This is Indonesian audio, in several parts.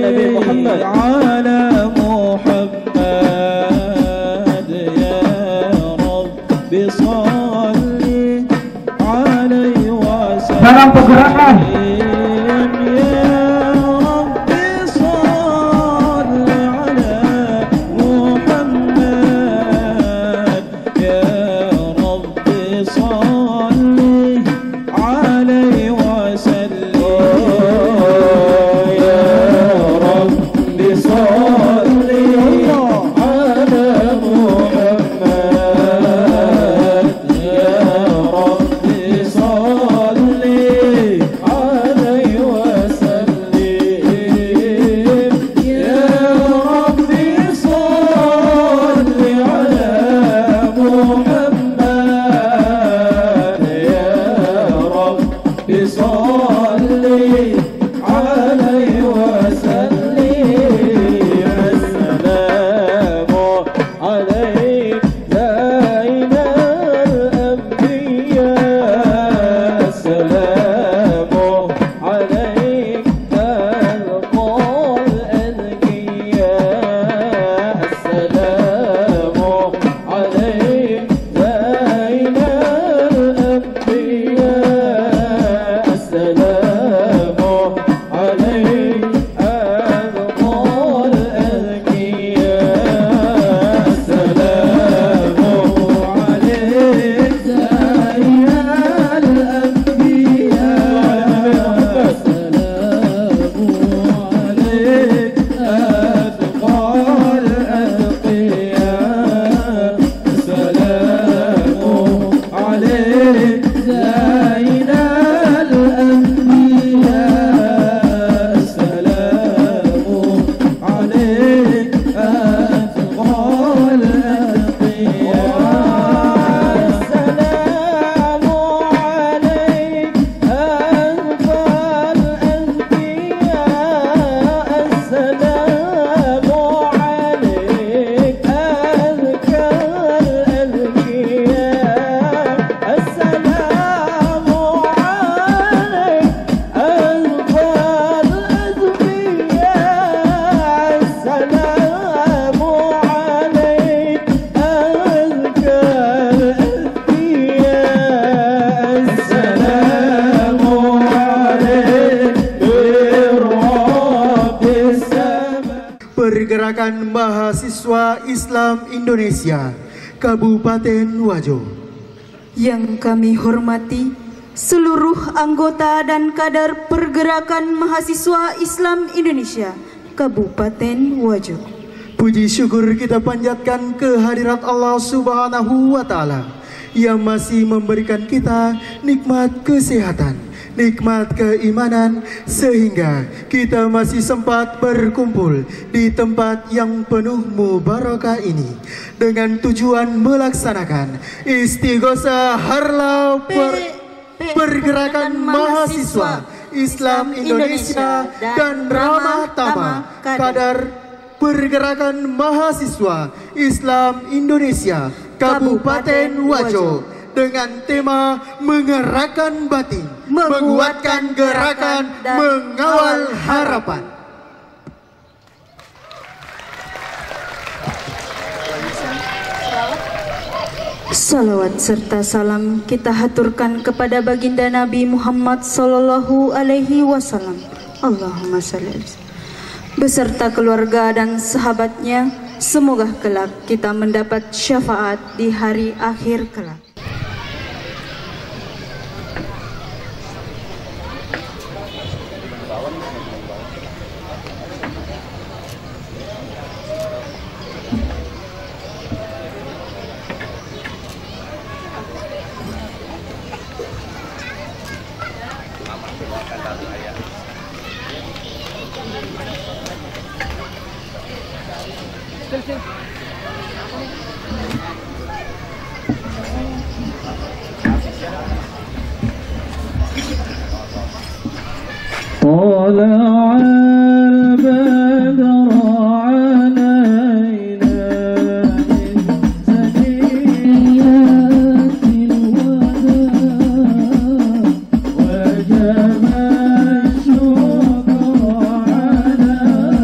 Nabi Muhammad ala Muhammad ya Rabbi salli alaihi wa sallim. Dalam pergerakan Pergerakan Mahasiswa Islam Indonesia Kabupaten Wajo. Yang kami hormati seluruh anggota dan kader Pergerakan Mahasiswa Islam Indonesia Kabupaten Wajo. Puji syukur kita panjatkan kehadirat Allah Subhanahu wa Ta'ala yang masih memberikan kita nikmat kesehatan, nikmat keimanan, sehingga kita masih sempat berkumpul di tempat yang penuh mubarakah ini dengan tujuan melaksanakan Istighosah Harla Pergerakan Mahasiswa Islam Indonesia dan Ramah Tamah Kader Pergerakan Mahasiswa Islam Indonesia Kabupaten Wajo dengan tema mengerahkan batin, menguatkan gerakan, mengawal harapan. Salawat serta salam kita haturkan kepada baginda Nabi Muhammad sallallahu alaihi wasallam. Allahumma shalli alaihi beserta keluarga dan sahabatnya. Semoga kelak kita mendapat syafaat di hari akhir kelak. طلع البدر علينا من ثنيات الوداع وجب الشكر على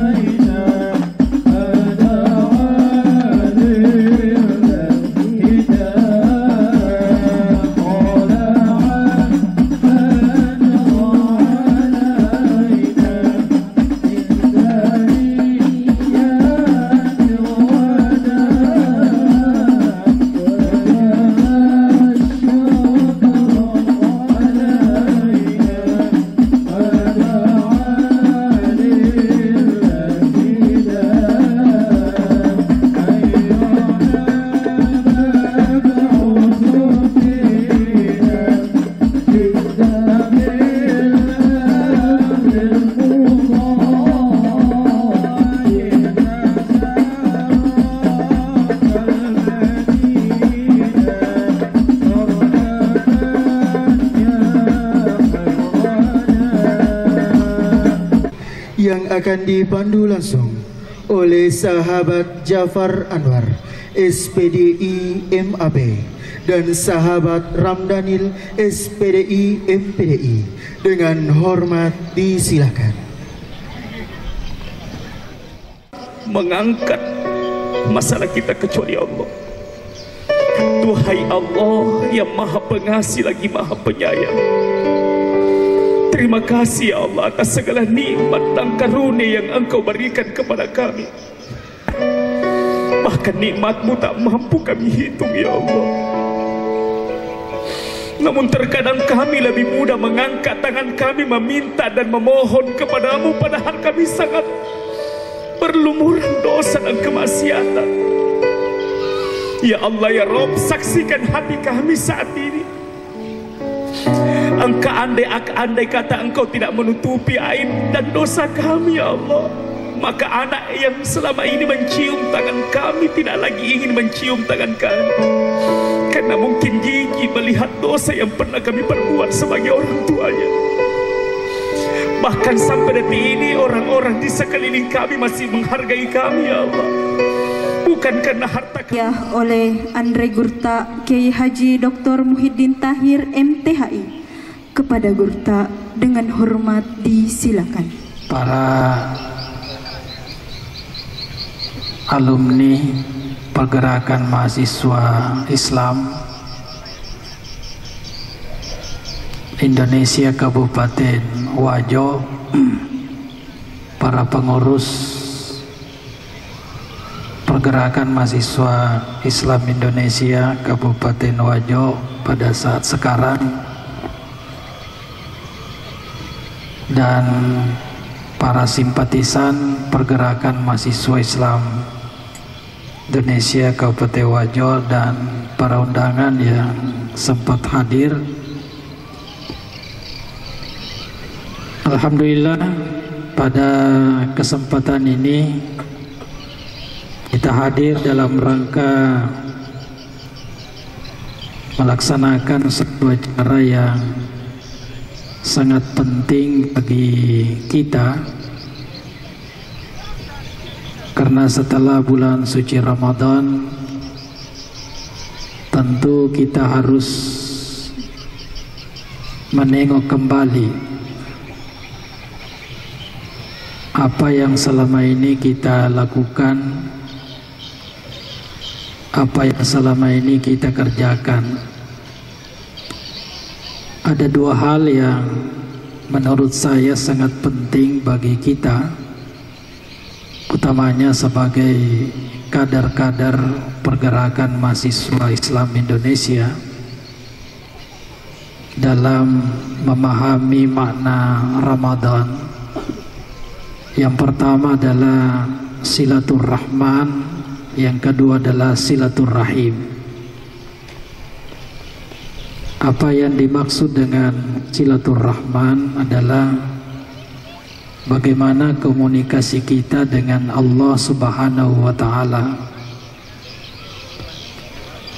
yang akan dipandu langsung oleh sahabat Jafar Anwar, SPDI MAB, dan sahabat Ramdanil, SPDI MPDI. Dengan hormat disilakan. Mengangkat masalah kita kecuali Allah. Tuhai Allah yang maha pengasih lagi maha penyayang, terima kasih ya Allah atas segala nikmat dan karunia yang Engkau berikan kepada kami. Bahkan nikmat-Mu tak mampu kami hitung ya Allah. Namun terkadang kami lebih mudah mengangkat tangan kami meminta dan memohon kepadamu, padahal kami sangat berlumuran dosa dan kemaksiatan. Ya Allah ya Rabb, saksikan hati kami saat ini. Engkau andai kata Engkau tidak menutupi aib dan dosa kami ya Allah, maka anak yang selama ini mencium tangan kami tidak lagi ingin mencium tangan kami, karena mungkin gigi melihat dosa yang pernah kami perbuat sebagai orang tuanya. Bahkan sampai detik ini orang-orang di sekeliling kami masih menghargai kami ya Allah, bukan karena harta kami. Ya, oleh Andre Gurta Kiai Haji Dr. Muhyiddin Tahir MTHI. Kepada Gurta dengan hormat disilakan. Para alumni pergerakan mahasiswa Islam Indonesia Kabupaten Wajo, para pengurus pergerakan mahasiswa Islam Indonesia Kabupaten Wajo pada saat sekarang, dan para simpatisan pergerakan mahasiswa Islam Indonesia Kabupaten Wajo, dan para undangan yang sempat hadir. Alhamdulillah, pada kesempatan ini kita hadir dalam rangka melaksanakan sebuah acara yang sangat penting bagi kita, karena setelah bulan suci Ramadan tentu kita harus menengok kembali apa yang selama ini kita lakukan, apa yang selama ini kita kerjakan. Ada dua hal yang menurut saya sangat penting bagi kita, utamanya sebagai kader-kader pergerakan mahasiswa Islam Indonesia, dalam memahami makna Ramadan. Yang pertama adalah silaturahman, yang kedua adalah silaturahim. Apa yang dimaksud dengan silaturahman adalah bagaimana komunikasi kita dengan Allah Subhanahu wa Ta'ala,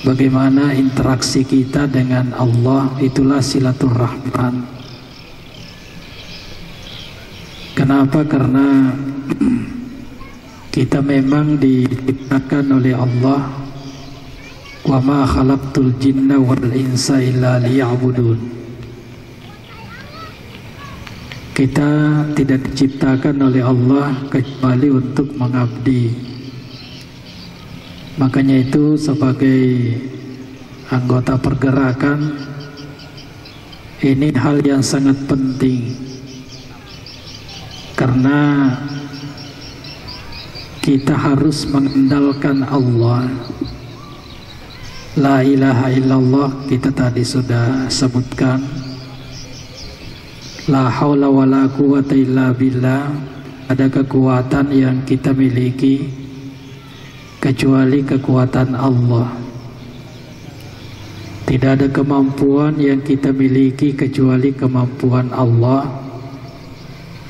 bagaimana interaksi kita dengan Allah, itulah silaturahman. Kenapa? Karena kita memang diciptakan oleh Allah, wa ma khalaqtul jinna wal insa illa liya'budun. Kita tidak diciptakan oleh Allah kecuali untuk mengabdi. Makanya itu sebagai anggota pergerakan, ini hal yang sangat penting, karena kita harus mengandalkan Allah. La ilaha illallah kita tadi sudah sebutkan. La haula wa la quwata illa billah. Ada kekuatan yang kita miliki kecuali kekuatan Allah. Tidak ada kemampuan yang kita miliki kecuali kemampuan Allah.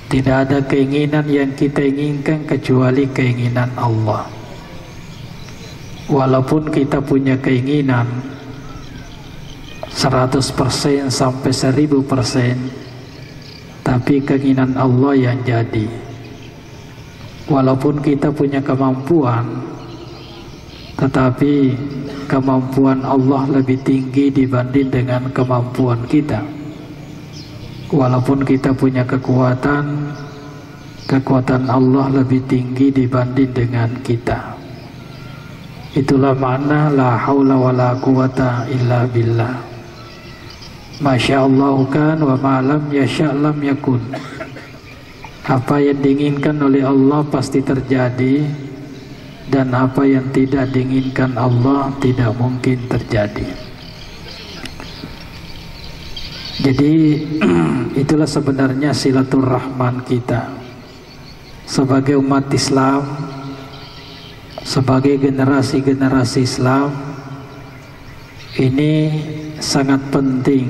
Tidak ada keinginan yang kita inginkan kecuali keinginan Allah. Walaupun kita punya keinginan 100% sampai 1000%, tapi keinginan Allah yang jadi. walaupun kita punya kemampuan, tetapi kemampuan Allah lebih tinggi dibanding dengan kemampuan kita. Walaupun kita punya kekuatan, kekuatan Allah lebih tinggi dibanding dengan kita. Itulah makna la haula wala quwata illa billah. Masya Allah kan wa ma'lam yasha' lam yakun. Apa yang diinginkan oleh Allah pasti terjadi, dan apa yang tidak diinginkan Allah tidak mungkin terjadi. Jadi itulah sebenarnya silaturahman kita sebagai umat Islam, sebagai generasi-generasi Islam. Ini sangat penting,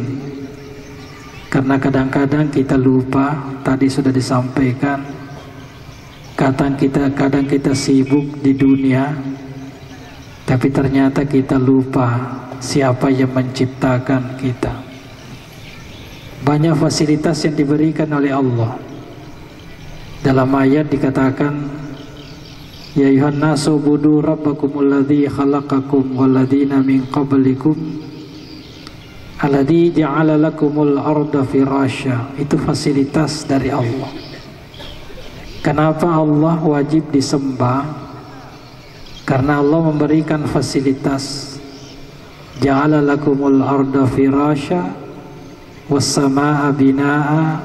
karena kadang-kadang kita lupa. Tadi sudah disampaikan, kadang kita sibuk di dunia, tapi ternyata kita lupa siapa yang menciptakan kita. Banyak fasilitas yang diberikan oleh Allah. Dalam ayat dikatakan, ya ayuhan nasu budu rabbakumul ladzi khalaqakum walladzina min qablikum alladzi ja'ala lakumul arda firasya. Itu fasilitas dari Allah. Kenapa Allah wajib disembah? Karena Allah memberikan fasilitas. Ja'ala lakumul arda firasya was-samaa'a binaa'a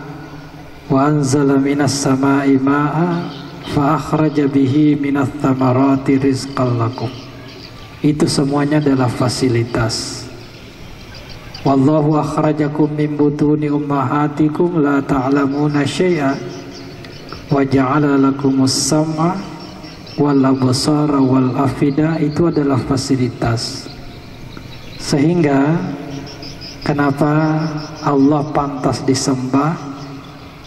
wa anzala minas samaa'i maa'a fa akhraja bihi minats thamarati rizqan lakum. Itu semuanya adalah fasilitas. Wallahu akhrajakum min butuni ummahatikum la ta'lamuna syai'a wa ja'ala lakumus sam'a wal absara wal afida. Itu adalah fasilitas. Sehingga kenapa Allah pantas disembah?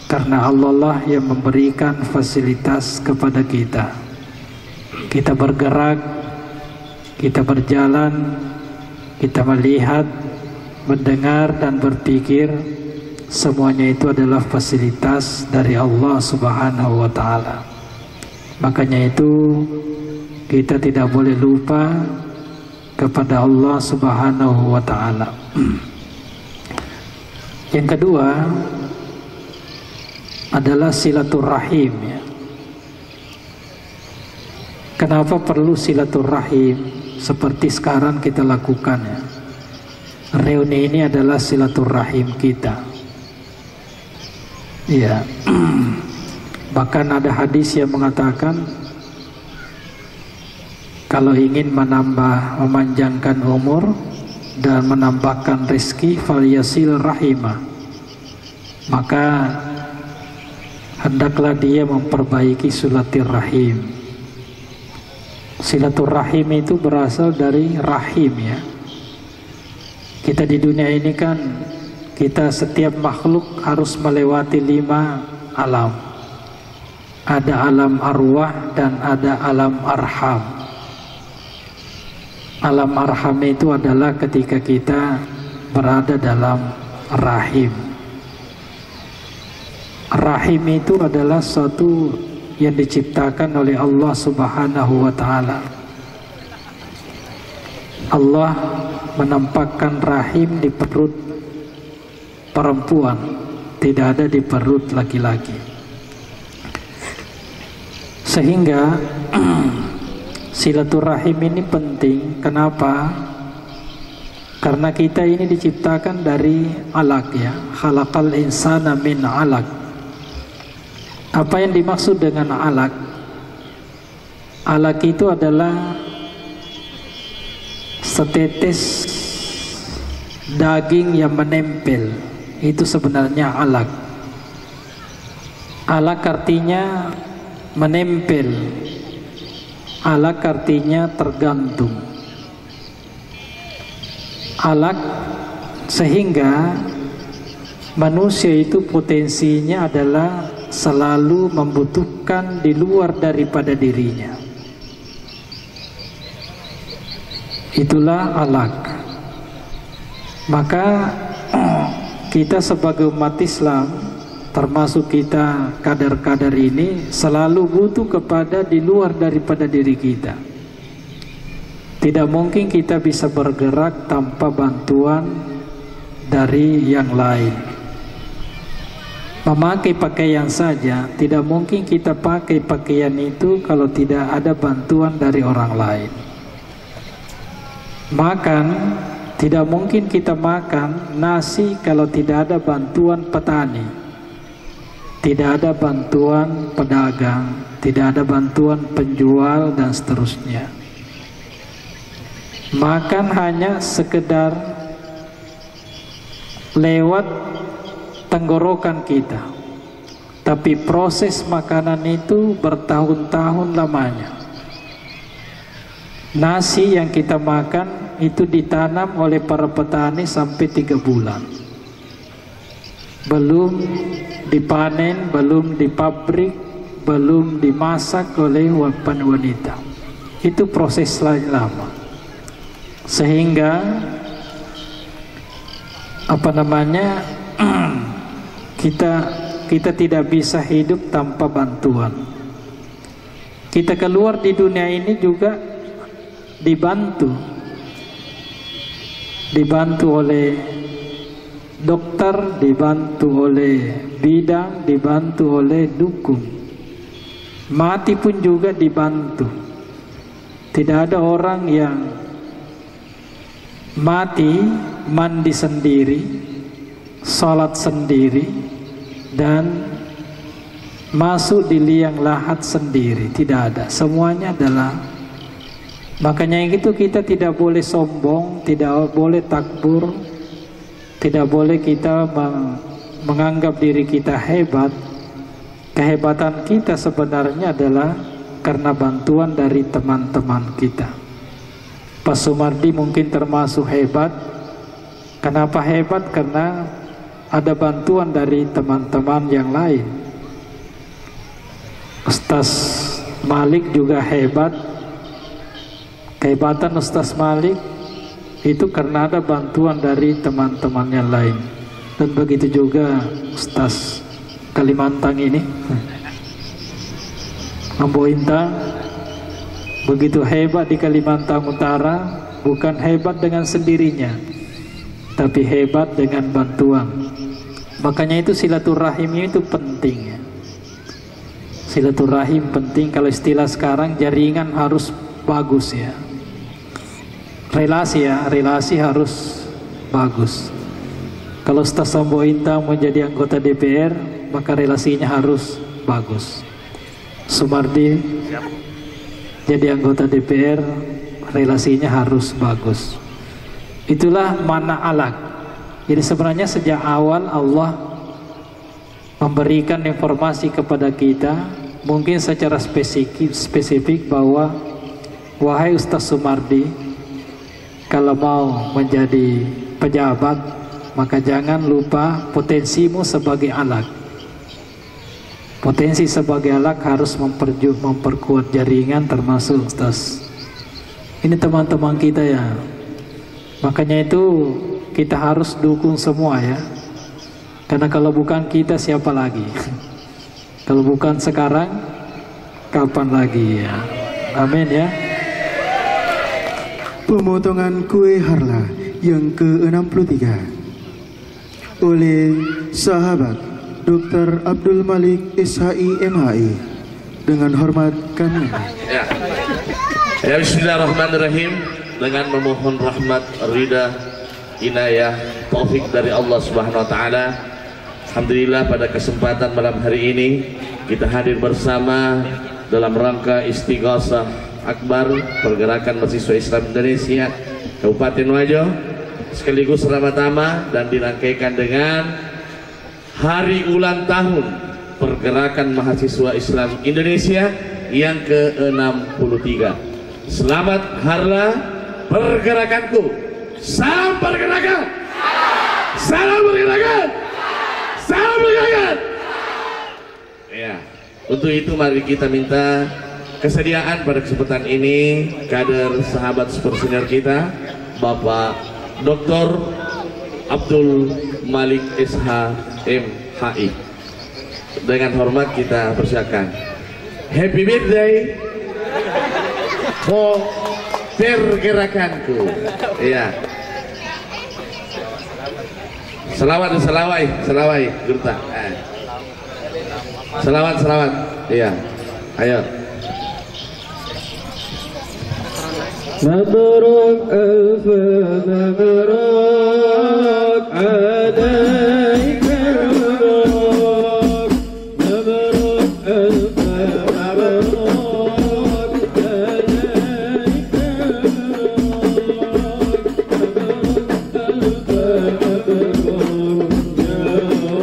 Karena Allah lah yang memberikan fasilitas kepada kita. Kita bergerak, kita berjalan, kita melihat, mendengar dan berpikir, semuanya itu adalah fasilitas dari Allah Subhanahu wa ta'ala. Makanya itu kita tidak boleh lupa kepada Allah Subhanahu wa ta'ala. Yang kedua adalah silaturahim, ya. Kenapa perlu silaturahim seperti sekarang kita lakukan, ya? Reuni ini adalah silaturahim kita, ya. Bahkan ada hadis yang mengatakan, kalau ingin memanjangkan umur dan menambahkan rezeki, falyasil rahimah, maka hendaklah dia memperbaiki silaturahim. Silaturahim itu berasal dari rahim, ya. Kita di dunia ini kan, kita setiap makhluk harus melewati 5 alam. Ada alam arwah dan ada alam arham. Alam arham itu adalah ketika kita berada dalam rahim. Rahim itu adalah suatu yang diciptakan oleh Allah Subhanahu wa ta'ala. Allah menampakkan rahim di perut perempuan, tidak ada di perut laki-laki. Sehingga silaturahim ini penting. Kenapa? Karena kita ini diciptakan dari alaq, ya. Khalaqal insana min alaq. Apa yang dimaksud dengan alaq? Alaq itu adalah setetes daging yang menempel. Itu sebenarnya alaq. Alaq artinya menempel. Alaq artinya tergantung. Alaq, sehingga manusia itu potensinya adalah selalu membutuhkan di luar daripada dirinya. Itulah alaq. Maka kita sebagai umat Islam termasuk kita kader-kader ini selalu butuh kepada di luar daripada diri kita. Tidak mungkin kita bisa bergerak tanpa bantuan dari yang lain. Memakai pakaian saja, tidak mungkin kita pakai pakaian itu kalau tidak ada bantuan dari orang lain. Makan, tidak mungkin kita makan nasi kalau tidak ada bantuan petani, tidak ada bantuan pedagang, tidak ada bantuan penjual dan seterusnya. Makan hanya sekedar lewat tenggorokan kita, tapi proses makanan itu bertahun-tahun lamanya. Nasi yang kita makan itu ditanam oleh para petani sampai 3 bulan, belum dipanen, belum dipabrik, belum dimasak oleh wanita. Itu proses lama, sehingga kita tidak bisa hidup tanpa bantuan. Kita keluar di dunia ini juga dibantu oleh dokter, dibantu oleh bidan, dibantu oleh dukun. Mati pun juga dibantu. Tidak ada orang yang mati mandi sendiri, salat sendiri, dan masuk di liang lahat sendiri. Tidak ada, semuanya adalah. Makanya itu kita tidak boleh sombong, tidak boleh takbur, tidak boleh kita menganggap diri kita hebat. Kehebatan kita sebenarnya adalah karena bantuan dari teman-teman kita. Pak Sumardi mungkin termasuk hebat. Kenapa hebat? Karena ada bantuan dari teman-teman yang lain. Ustaz Malik juga hebat. Kehebatan Ustaz Malik itu karena ada bantuan dari teman-teman yang lain. Dan begitu juga Ustaz Kalimantan ini, Ambo Intang, begitu hebat di Kalimantan Utara. Bukan hebat dengan sendirinya, tapi hebat dengan bantuan. Makanya itu silaturahim itu penting ya. Silaturahim penting. Kalau istilah sekarang, jaringan harus bagus ya. Relasi harus bagus. Kalau Ustaz Sambo Intang menjadi anggota DPR, maka relasinya harus bagus. Sumardi jadi anggota DPR, relasinya harus bagus. Itulah mana alaq. Jadi sebenarnya sejak awal Allah memberikan informasi kepada kita, mungkin secara spesifik bahwa wahai Ustaz Sumardi, kalau mau menjadi pejabat, maka jangan lupa potensimu sebagai alaq. Potensi sebagai alaq harus memperkuat jaringan, termasuk Ustaz. Ini teman-teman kita ya. Makanya itu kita harus dukung semua ya. Karena kalau bukan kita, siapa lagi? Kalau bukan sekarang, kapan lagi ya? Amin ya. Pemotongan kue harla yang ke-63 oleh sahabat Dr. Abdul Malik SHI MHI. Dengan hormat kami. Ya, bismillahirrahmanirrahim. Dengan memohon rahmat, ridha, inayah, taufik dari Allah Subhanahu wa taala. Alhamdulillah pada kesempatan malam hari ini kita hadir bersama dalam rangka Istighosah Akbar Pergerakan Mahasiswa Islam Indonesia Kabupaten Wajo, sekaligus Ramadhan, dan dirangkaikan dengan hari ulang tahun Pergerakan Mahasiswa Islam Indonesia yang ke-63. Selamat Harla Pergerakanku. Salam pergerakan. Salam pergerakan. Salam pergerakan. Ya, untuk itu mari kita minta kesediaan pada kesempatan ini kader sahabat super senior kita, Bapak Dr. Abdul Malik SH MHI. Dengan hormat kita persilakan happy birthday for pergerakanku. Iya. Selawai Gurta. Selawat. Iya. Ayo. مبروك ألف مبروك عليك مبروك مبروك ألف مبروك عليك مبروك يا بلاد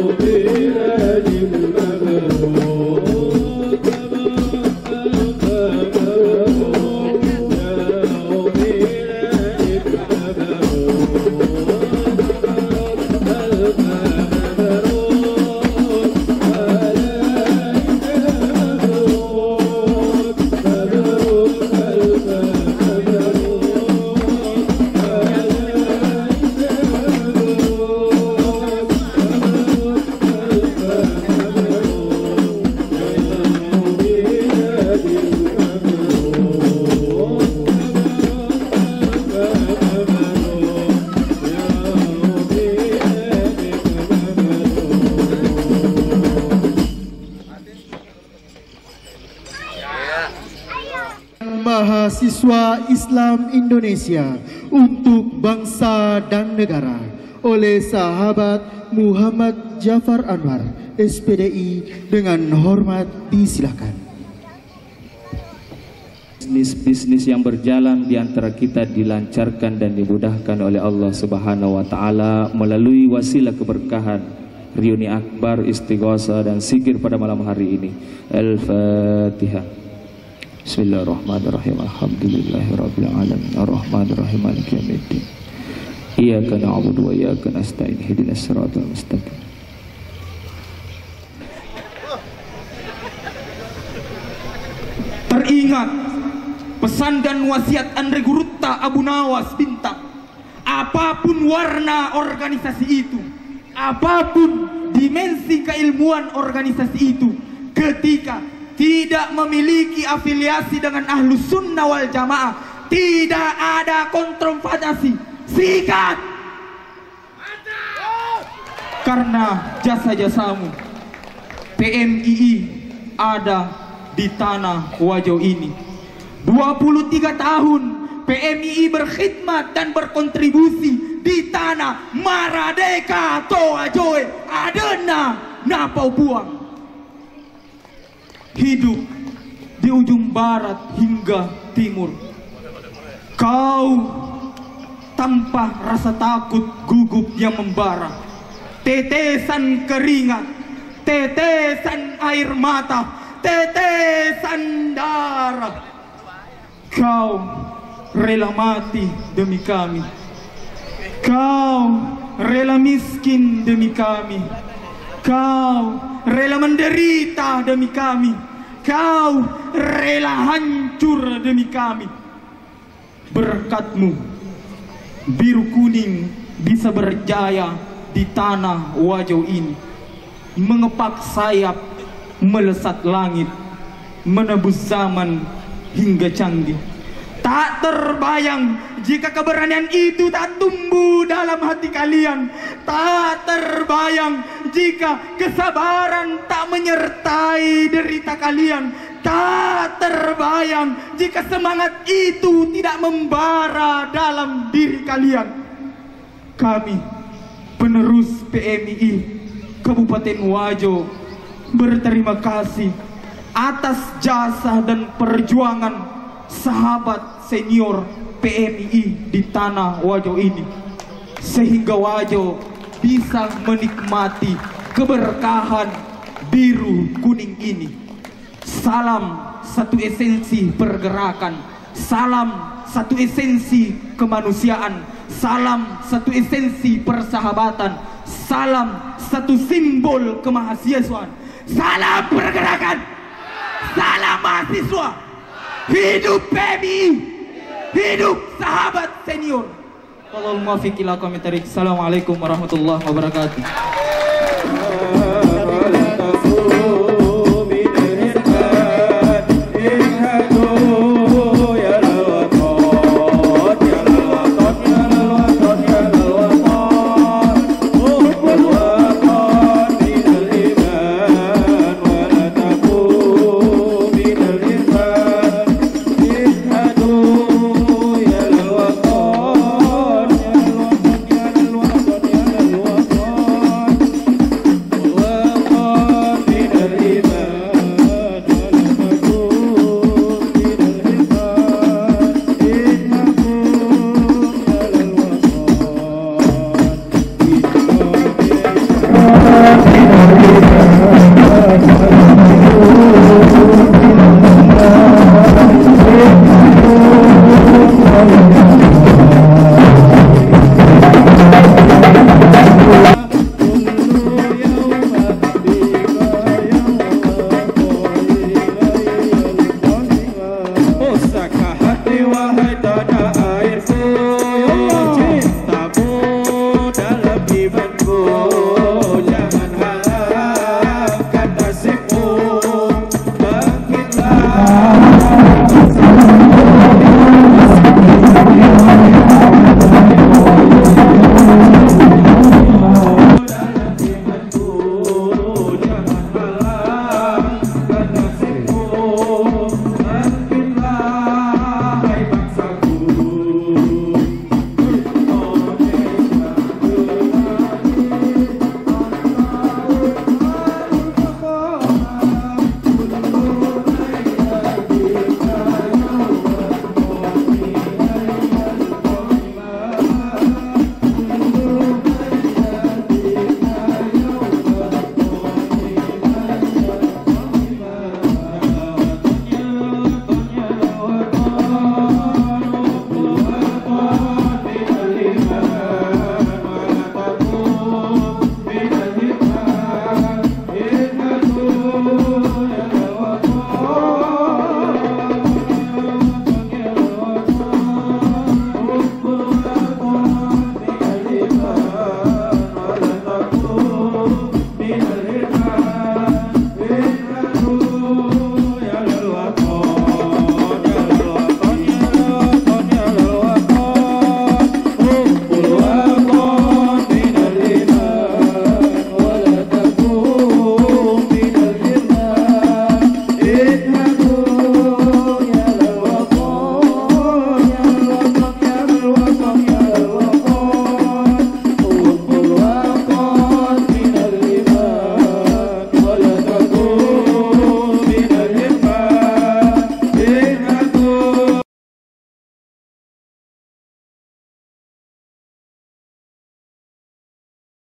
Mahasiswa Islam Indonesia untuk bangsa dan negara oleh sahabat Muhammad Jafar Anwar, SPDI, dengan hormat disilakan. Bisnis yang berjalan di antara kita dilancarkan dan dimudahkan oleh Allah Subhanahu wa taala melalui wasilah keberkahan reuni akbar, istighosah dan zikir pada malam hari ini. Al-Fatihah. Bismillahirrahmanirrahim. Alhamdulillahirabbil alamin. Arrahmanirrahim. Maliki yaumiddin. Iyyaka na'budu wa iyyaka nasta'in. Ihdinas siratal mustaqim. Teringat pesan dan wasiat Andre Gurutta Abu Nawas Bintang, apapun warna organisasi itu, apapun dimensi keilmuan organisasi itu, ketika tidak memiliki afiliasi dengan Ahlus Sunnah wal Jamaah, tidak ada konfrontasi, sikat. Karena jasa-jasamu PMII ada di tanah Wajau ini. 23 tahun PMII berkhidmat dan berkontribusi di tanah Maradeka Toa Joe Adena Napau Buang. Hidup di ujung barat hingga timur. Kau tanpa rasa takut gugup yang membara, tetesan keringat, tetesan air mata, tetesan darah. Kau rela mati demi kami. Kau rela miskin demi kami. Kau rela menderita demi kami. Kau rela hancur demi kami. Berkat-Mu biru kuning bisa berjaya di tanah Wajau ini, mengepak sayap melesat langit, menebus zaman hingga canggih. Tak terbayang jika keberanian itu tak tumbuh dalam hati kalian. Tak terbayang jika kesabaran tak menyertai derita kalian. Tak terbayang jika semangat itu tidak membara dalam diri kalian. Kami, penerus PMII Kabupaten Wajau, berterima kasih atas jasa dan perjuangan sahabat senior PMII di tanah Wajau ini, sehingga Wajau bisa menikmati keberkahan biru kuning ini. Salam satu esensi pergerakan, salam satu esensi kemanusiaan, salam satu esensi persahabatan, salam satu simbol kemahasiswaan, salam pergerakan, salam mahasiswa. Hidup PMII, hidup sahabat senior. Assalamualaikum warahmatullahi wabarakatuh.